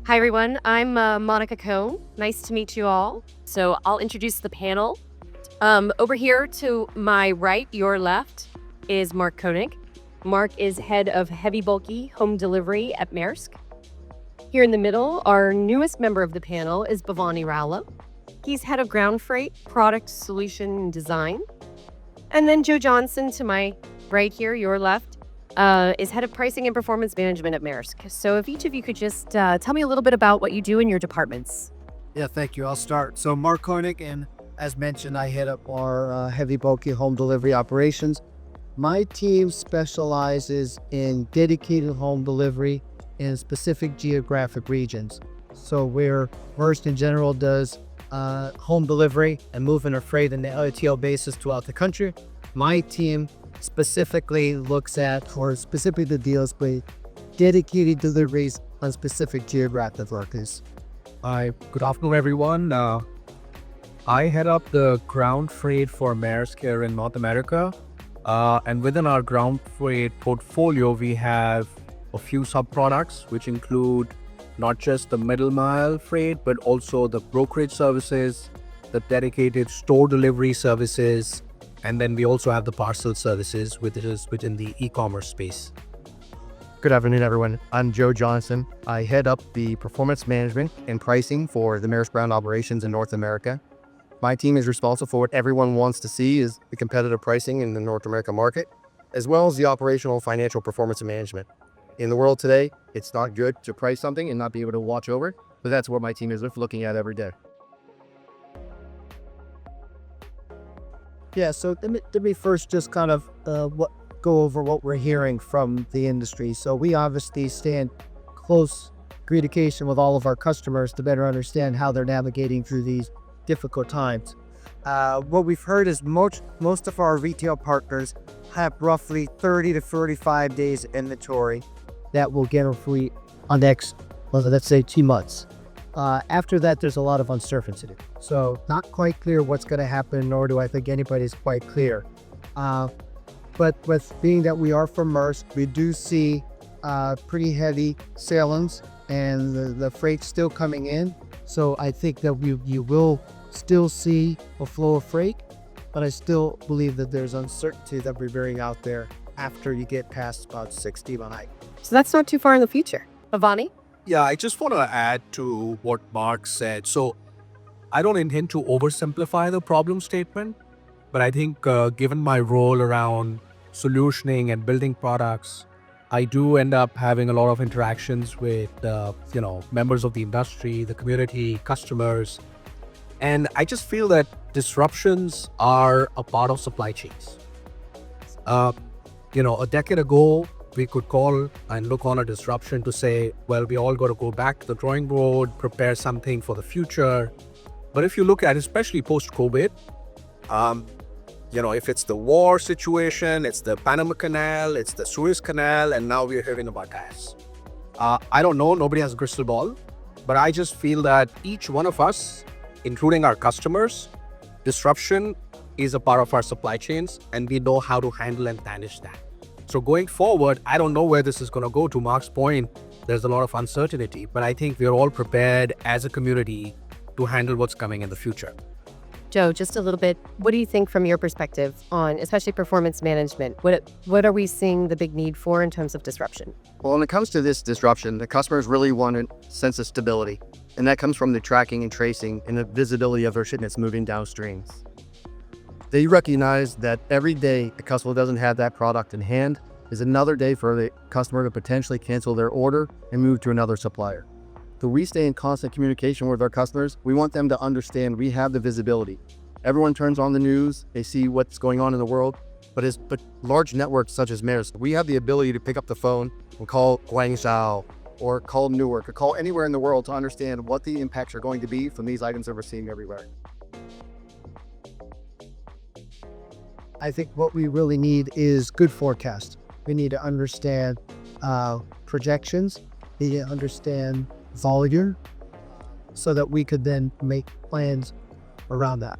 Hi, everyone. I'm Monica Cohn. Nice to meet you all. So I'll introduce the panel. Over here to my right, your left, is Mark Koenig. Mark is head of heavy bulky home delivery at Maersk. Here in the middle, our newest member of the panel is Bhavani Rowla. He's head of ground freight, product solution and design. And then Joe Johnson to my right here, your left, is head of pricing and performance management at Maersk. So if each of you could just tell me a little bit about what you do in your departments. Yeah, thank you. I'll start. So Mark Koenig, and as mentioned, I head up our heavy bulky home delivery operations. My team specializes in dedicated home delivery in specific geographic regions. So where Maersk in general does home delivery and moving of freight on the LTL basis throughout the country, my team specifically looks at, or specifically deals with, dedicated deliveries on specific geographic markets. Hi, good afternoon, everyone. I head up the ground freight for Maersk here in North America. And within our ground freight portfolio, we have a few sub-products, which include not just the middle mile freight, but also the brokerage services, the dedicated store delivery services, and then we also have the parcel services, which is within the e-commerce space. Good afternoon, everyone. I'm Joe Johnson. I head up the performance management and pricing for the Maersk Ground operations in North America. My team is responsible for what everyone wants to see is the competitive pricing in the North America market, as well as the operational financial performance and management. In the world today, it's not good to price something and not be able to watch over it, but that's what my team is looking at every day. Yeah, so let me first just kind of go over what we're hearing from the industry. So we obviously stay in close communication with all of our customers to better understand how they're navigating through these difficult times. What we've heard is most of our retail partners have roughly 30 to 35 days inventory that will get a fleet on next, let's say 2 months. After that, there's a lot of uncertainty. So not quite clear what's going to happen, nor do I think anybody's quite clear. But with being that we are from Maersk, we do see pretty heavy sailings and the freight's still coming in. So I think that you will still see a flow of freight, but I still believe that there's uncertainty that we're bearing out there after you get past about 60 behind. So that's not too far in the future. Bhavani? Yeah, I just want to add to what Mark said. So I don't intend to oversimplify the problem statement, but I think given my role around solutioning and building products, I do end up having a lot of interactions with, members of the industry, the community, customers. And I just feel that disruptions are a part of supply chains. A decade ago, we could call and look on a disruption to say, well, we all got to go back to the drawing board, prepare something for the future. But if you look at, especially post-COVID, if it's the war situation, it's the Panama Canal, it's the Suez Canal, and now we're hearing about gas. I don't know, nobody has a crystal ball, but I just feel that each one of us, including our customers, disruption is a part of our supply chains, and we know how to handle and manage that. So going forward, I don't know where this is going to go. To Mark's point, there's a lot of uncertainty, but I think we're all prepared as a community to handle what's coming in the future. Joe, just a little bit. What do you think from your perspective on especially performance management? What are we seeing the big need for in terms of disruption? Well, when it comes to this disruption, the customers really want a sense of stability, and that comes from the tracking and tracing and the visibility of their shipments moving downstream. They recognize that every day the customer doesn't have that product in hand is another day for the customer to potentially cancel their order and move to another supplier. So we stay in constant communication with our customers. We want them to understand we have the visibility. Everyone turns on the news, they see what's going on in the world, but large networks such as Maersk, we have the ability to pick up the phone and call Guangzhou or call Newark or call anywhere in the world to understand what the impacts are going to be from these items that we're seeing everywhere. I think what we really need is good forecast. We need to understand projections. We need to understand volume so that we could then make plans around that.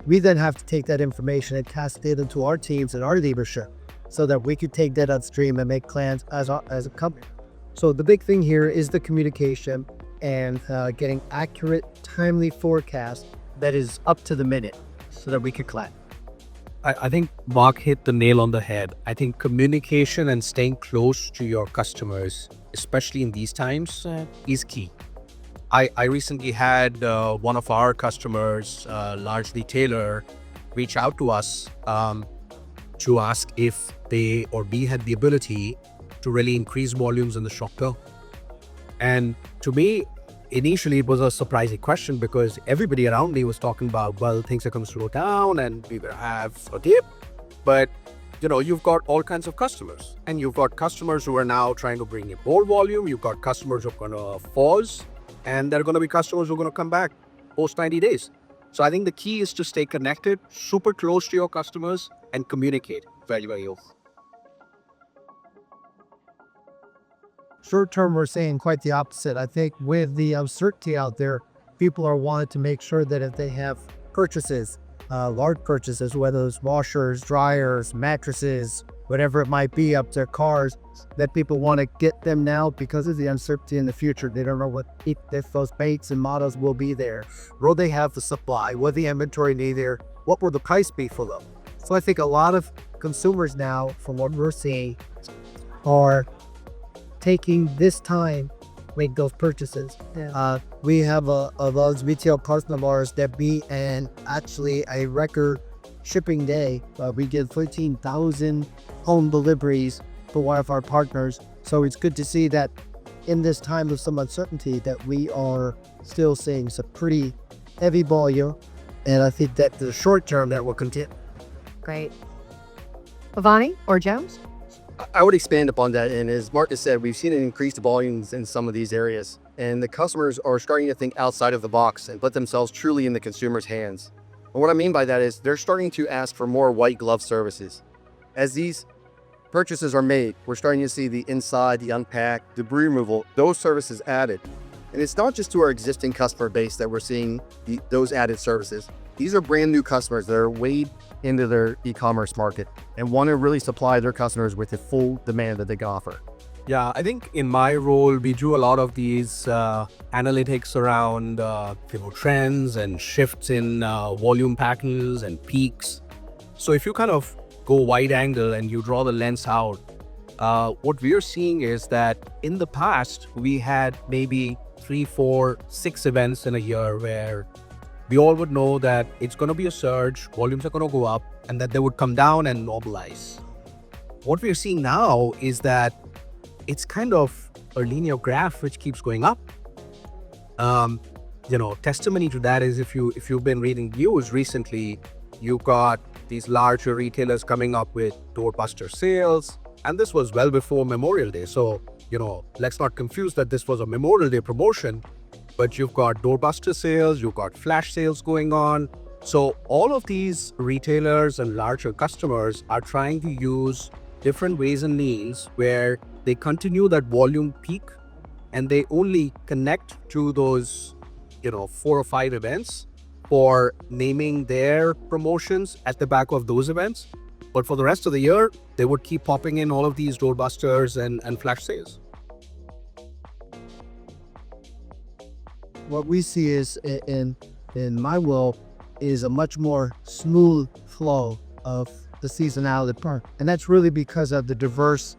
We then have to take that information and cast it into our teams and our leadership so that we could take that upstream and make plans as a company. So the big thing here is the communication and getting accurate, timely forecast that is up to the minute so that we can collect. I think Mark hit the nail on the head. I think communication and staying close to your customers, especially in these times, is key. I recently had one of our customers, large retailer, reach out to us to ask if they or we had the ability to really increase volumes in the short term. And to me, initially it was a surprising question because everybody around me was talking about, well, things are going to slow down and we will have a dip. But you've got all kinds of customers, and you've got customers who are now trying to bring in more volume. You've got customers who are going to pause, and there are going to be customers who are going to come back post 90 days. So I think the key is to stay connected, super close to your customers, and communicate very, very well. Short term, we're saying quite the opposite. I think with the uncertainty out there, people are wanting to make sure that if they have purchases, large purchases, whether it's washers, dryers, mattresses, whatever it might be, up their cars, that people want to get them now because of the uncertainty in the future. They don't know if those makes and models will be there. Will they have the supply? Will the inventory be there? What will the price be for them? So I think a lot of consumers now, from what we're seeing, are taking this time to make those purchases. We have a large retail partner of ours that be and actually a record shipping day. We get 13,000 home deliveries for one of our partners. So it's good to see that in this time of some uncertainty that we are still seeing some pretty heavy volume. And I think that the short term that will continue. Great. Pavani or Jones? I would expand upon that, and as Mark has said, we've seen an increased volumes in some of these areas, and the customers are starting to think outside of the box and put themselves truly in the consumer's hands. And what I mean by that is they're starting to ask for more white glove services. As these purchases are made, we're starting to see the inside, the unpack, debris removal, those services added. And it's not just to our existing customer base that we're seeing those added services. These are brand new customers that are weighed into their e-commerce market and want to really supply their customers with the full demand that they can offer. Yeah, I think in my role, we do a lot of these analytics around trends and shifts in volume patterns and peaks. So if you kind of go wide angle and you draw the lens out, what we're seeing is that in the past, we had maybe 3, 4, 6 events in a year where we all would know that it's going to be a surge, volumes are going to go up, and that they would come down and normalize. What we're seeing now is that it's kind of a linear graph which keeps going up. Testimony to that is if you've been reading news recently, you've got these larger retailers coming up with doorbuster sales, and this was well before Memorial Day. So, let's not confuse that this was a Memorial Day promotion. But you've got doorbuster sales, you've got flash sales going on. So all of these retailers and larger customers are trying to use different ways and means where they continue that volume peak and they only connect to those, 4 or 5 events for naming their promotions at the back of those events. But for the rest of the year, they would keep popping in all of these doorbusters and flash sales. What we see is in my world is a much more smooth flow of the seasonality part. And that's really because of the diverse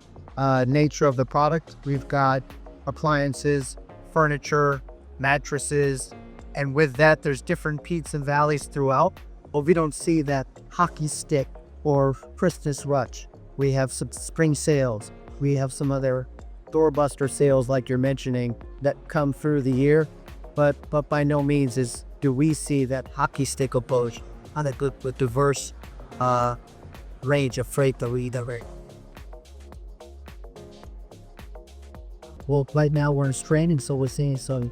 nature of the product. We've got appliances, furniture, mattresses, and with that, there's different peaks and valleys throughout. But we don't see that hockey stick or Christmas rush. We have some spring sales. We have some other doorbuster sales like you're mentioning that come through the year. But by no means do we see that hockey stick approach on a good with diverse range of freight that we direct. Well, right now we're in training, so we're seeing some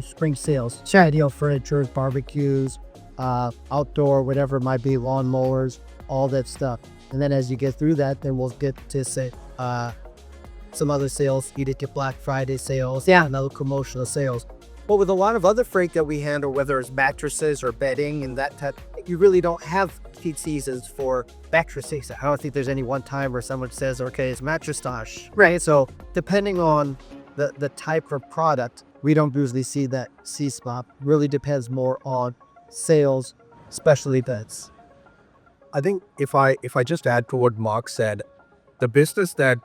spring sales. Patio furniture, barbecues, outdoor, whatever it might be, lawn mowers, all that stuff. And then as you get through that, then we'll get to say some other sales. You did your Black Friday sales, and other promotional sales. But with a lot of other freight that we handle, whether it's mattresses or bedding and that type, you really don't have peak seasons for mattresses. I don't think there's any one time where someone says, okay, it's mattress tosh. Right. So depending on the type of product, we don't usually see that C-spot. Really depends more on sales, specialty beds. I think if I just add to what Mark said, the business that,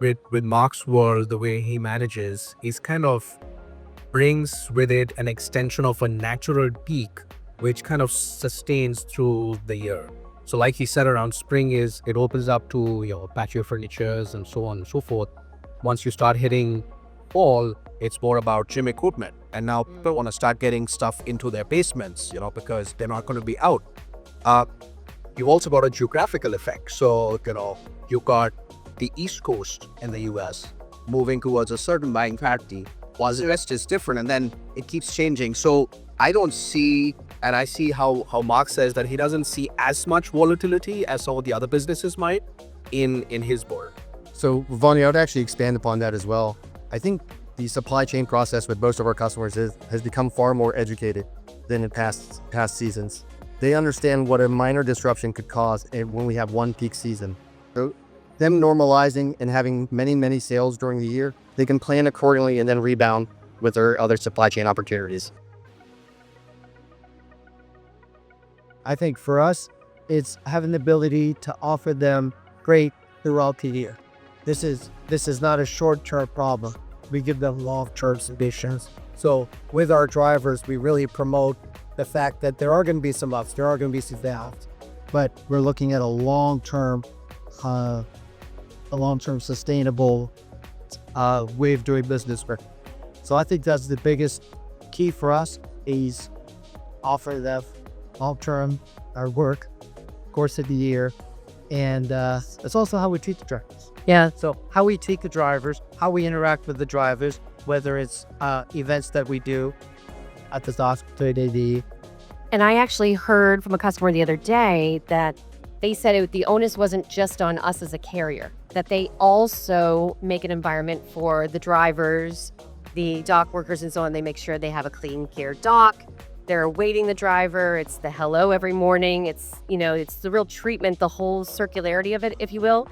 with Mark's world, the way he manages, he's kind of brings with it an extension of a natural peak, which kind of sustains through the year. So like he said, around spring it opens up to, patio furnitures and so on and so forth. Once you start hitting fall, it's more about gym equipment. And now people want to start getting stuff into their basements, because they're not going to be out. You've also got a geographical effect. So, you've got the East Coast in the US moving towards a certain buying pattern, while the West is different, and then it keeps changing. So I don't see, and I see how Mark says that he doesn't see as much volatility as some of the other businesses might in his board. So, Vani, I would actually expand upon that as well. I think the supply chain process with most of our customers has become far more educated than in past seasons. They understand what a minor disruption could cause when we have one peak season. So them normalizing and having many sales during the year, they can plan accordingly and then rebound with their other supply chain opportunities. I think for us, it's having the ability to offer them freight throughout the year. This is not a short-term problem. We give them long-term solutions. So with our drivers, we really promote the fact that there are going to be some ups, there are going to be some downs, but we're looking at a long-term sustainable way of doing business. So I think that's the biggest key for us is offer them long-term our work, course of the year, and it's also how we treat the drivers. Yeah. So how we treat the drivers, how we interact with the drivers, whether it's events that we do at the hospital. And I actually heard from a customer the other day that they said the onus wasn't just on us as a carrier, that they also make an environment for the drivers, the dock workers and so on. They make sure they have a clean, clear dock. They're awaiting the driver. It's the hello every morning. It's the real treatment, the whole circularity of it, if you will,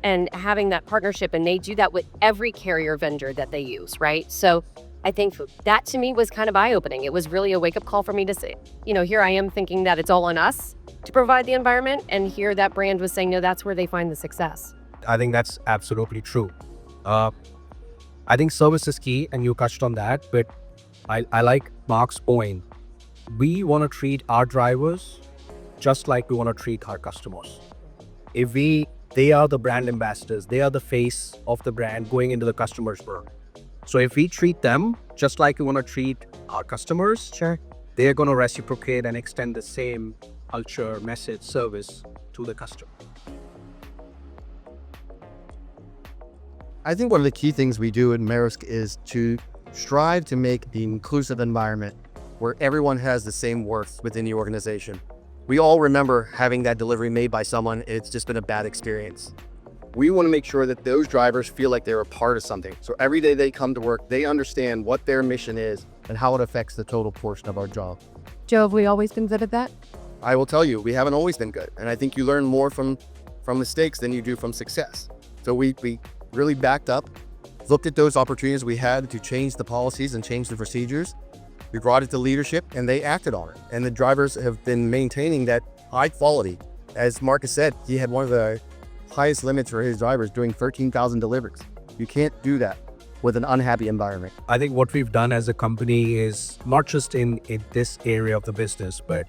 and having that partnership. And they do that with every carrier vendor that they use, right? So I think that to me was kind of eye-opening. It was really a wake-up call for me to say, here I am thinking that it's all on us to provide the environment, and here that brand was saying, no, that's where they find the success. I think that's absolutely true. I think service is key, and you touched on that, but I like Mark's point. We want to treat our drivers just like we want to treat our customers. They are the brand ambassadors, they are the face of the brand going into the customer's world. So if we treat them just like we want to treat our customers, Sure. they're going to reciprocate and extend the same culture, message, service to the customer. I think one of the key things we do at Maersk is to strive to make the inclusive environment where everyone has the same worth within the organization. We all remember having that delivery made by someone, it's just been a bad experience. We want to make sure that those drivers feel like they're a part of something. So every day they come to work, they understand what their mission is and how it affects the total portion of our job. Joe, have we always been good at that? I will tell you, we haven't always been good. And I think you learn more from mistakes than you do from success. So we really backed up, looked at those opportunities we had to change the policies and change the procedures. We brought it to leadership and they acted on it. And the drivers have been maintaining that high quality. As Marcus said, he had one of the highest limits for his drivers doing 13,000 deliveries. You can't do that with an unhappy environment. I think what we've done as a company is not just in this area of the business, but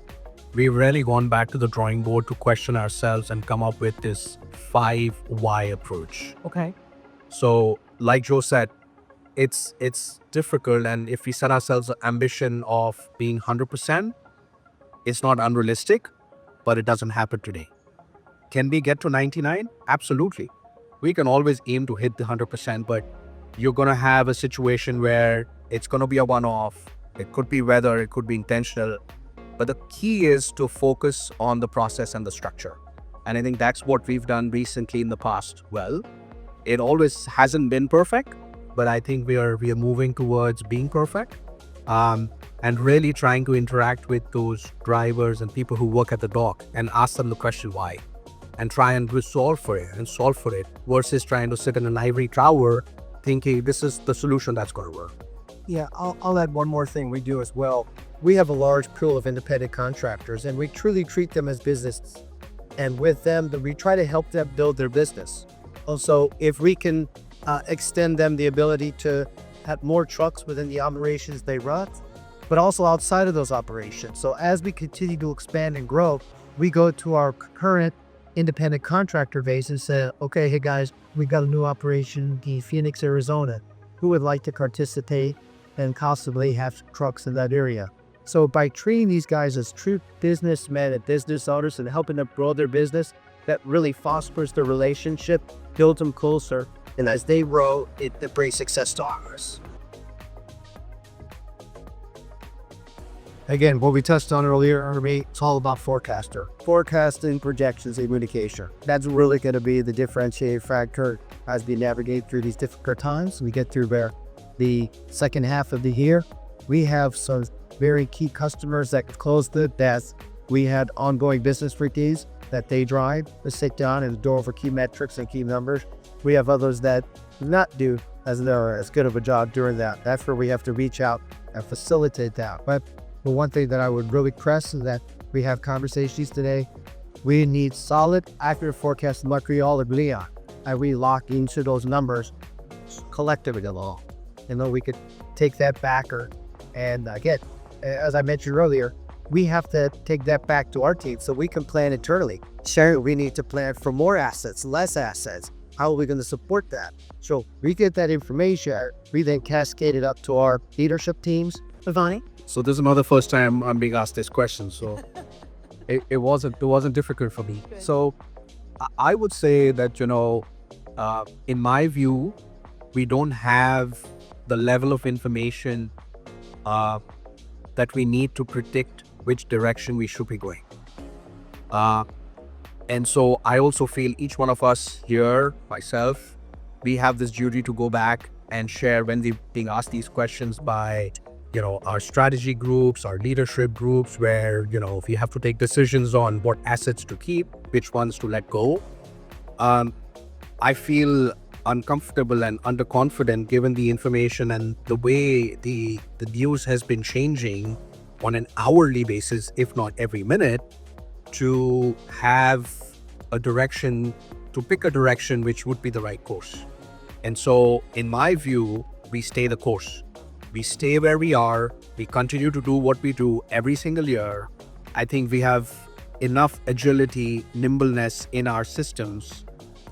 we've really gone back to the drawing board to question ourselves and come up with this 5 why approach. Okay. So like Joe said, it's difficult, and if we set ourselves an ambition of being 100%, it's not unrealistic, but it doesn't happen today. Can we get to 99? Absolutely. We can always aim to hit the 100%, but you're going to have a situation where it's going to be a one-off. It could be weather, it could be intentional. But the key is to focus on the process and the structure. And I think that's what we've done recently in the past. Well, it always hasn't been perfect, but I think we are moving towards being perfect. and really trying to interact with those drivers and people who work at the dock and ask them the question why, and try and solve for it versus trying to sit in an ivory tower thinking this is the solution that's going to work. Yeah, I'll add one more thing we do as well. We have a large pool of independent contractors, and we truly treat them as business. And with them, we try to help them build their business. Also, if we can extend them the ability to have more trucks within the operations they run, but also outside of those operations. So as we continue to expand and grow, we go to our current independent contractor base and say, okay, hey guys, we got a new operation in Phoenix, Arizona. Who would like to participate and possibly have trucks in that area? So by treating these guys as true businessmen and business owners and helping them grow their business, that really fosters the relationship, builds them closer, and as they grow, it brings success to ours. Again, what we touched on earlier, it's all about forecasting, projections, and communication. That's really going to be the differentiating factor as we navigate through these difficult times. We get through the second half of the year. We have some very key customers that closed the desk. We had ongoing business reviews that they drive to sit down and go over key metrics and key numbers. We have others that do not do as good of a job doing that. That's where we have to reach out and facilitate that. But the one thing that I would really press is that we have conversations today. We need solid, accurate forecasts like we all agree on. And we lock into those numbers collectively along. And then we could take that backer and again, as I mentioned earlier, we have to take that back to our team so we can plan internally. Sure, we need to plan for more assets, less assets. How are we going to support that? So we get that information, we then cascade it up to our leadership teams. Ivani? So this is not the first time I'm being asked this question, so it wasn't difficult for me. So I would say that, in my view, we don't have the level of information that we need to predict which direction we should be going. And so I also feel each one of us here, myself, we have this duty to go back and share when they're being asked these questions by our strategy groups, our leadership groups, where, if you have to take decisions on what assets to keep, which ones to let go. I feel uncomfortable and underconfident given the information and the way the news has been changing on an hourly basis, if not every minute, to have a direction, to pick a direction which would be the right course. And so, in my view, we stay the course. We stay where we are. We continue to do what we do every single year. I think we have enough agility, nimbleness in our systems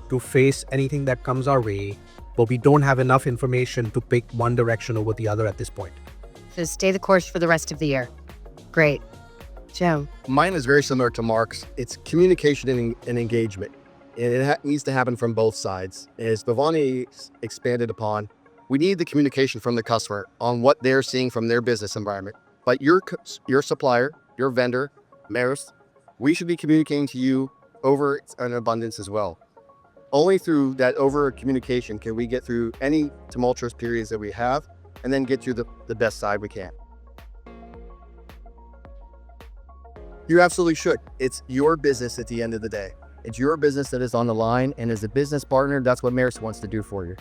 to face anything that comes our way, but we don't have enough information to pick one direction over the other at this point. So stay the course for the rest of the year. Great. Jim? Mine is very similar to Mark's. It's communication and engagement. And it needs to happen from both sides. As Bhavani expanded upon, we need the communication from the customer on what they're seeing from their business environment. But your supplier, your vendor, Maersk, we should be communicating to you over an abundance as well. Only through that over communication can we get through any tumultuous periods that we have and then get to the best side we can. You absolutely should. It's your business at the end of the day. It's your business that is on the line, and as a business partner, that's what Maersk wants to do for you.